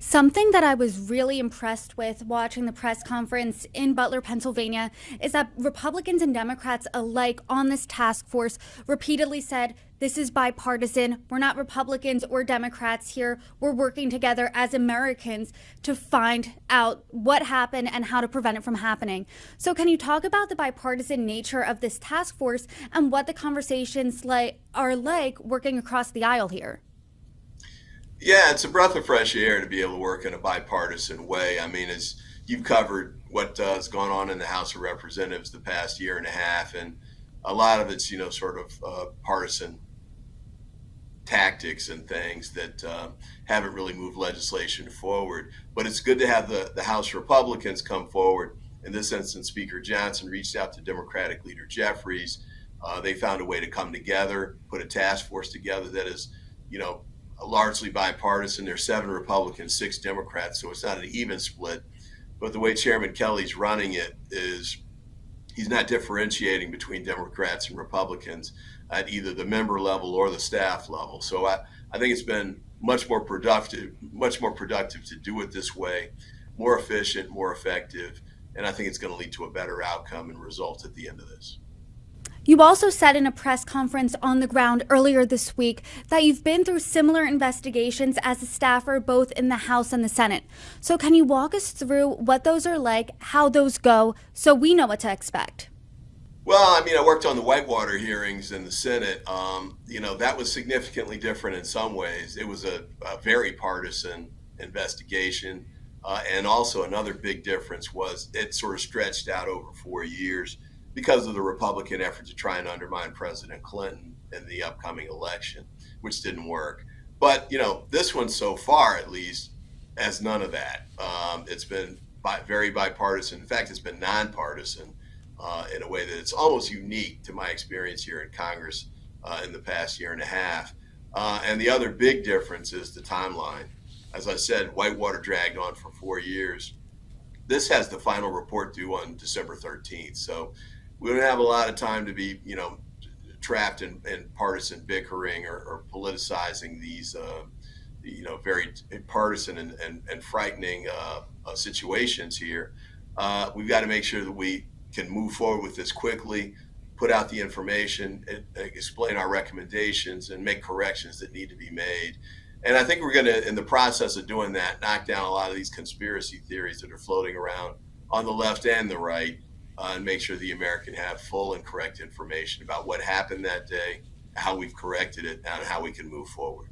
Something that I was really impressed with watching the press conference in Butler, Pennsylvania, is that Republicans and Democrats alike on this task force repeatedly said, this is bipartisan. We're not Republicans or Democrats here. We're working together as Americans to find out what happened and how to prevent it from happening. So can you talk about the bipartisan nature of this task force and what the conversations are like working across the aisle here? Yeah, it's a breath of fresh air to be able to work in a bipartisan way. I mean, as you've covered what has gone on in the House of Representatives the past year and a half, and a lot of it's, sort of partisan tactics and things that haven't really moved legislation forward. But it's good to have the House Republicans come forward. In this instance, Speaker Johnson reached out to Democratic leader Jeffries. They found a way to come together, put a task force together that is, you know, largely bipartisan. There's 7 Republicans, 6 Democrats, so it's not an even split. But the way Chairman Kelly's running it is he's not differentiating between Democrats and Republicans at either the member level or the staff level. So I think it's been much more productive to do it this way, more efficient, more effective, and I think it's going to lead to a better outcome and result at the end of this. You also said in a press conference on the ground earlier this week that you've been through similar investigations as a staffer both in the House and the Senate. So can you walk us through what those are like, how those go, so we know what to expect? Well, I mean, I worked on the Whitewater hearings in the Senate. That was significantly different in some ways. It was a very partisan investigation. And also another big difference was it sort of stretched out over 4 years because of the Republican effort to try and undermine President Clinton in the upcoming election, which didn't work. But, this one so far, at least, has none of that. It's been very bipartisan. In fact, it's been nonpartisan in a way that it's almost unique to my experience here in Congress in the past year and a half. And the other big difference is the timeline. As I said, Whitewater dragged on for 4 years. This has the final report due on December 13th. So we don't have a lot of time to be, trapped in partisan bickering or politicizing these, very partisan and frightening situations here. We've got to make sure that we can move forward with this quickly, put out the information, explain our recommendations, and make corrections that need to be made. And I think we're going to, in the process of doing that, knock down a lot of these conspiracy theories that are floating around on the left and the right, and make sure the American have full and correct information about what happened that day, how we've corrected it, and how we can move forward.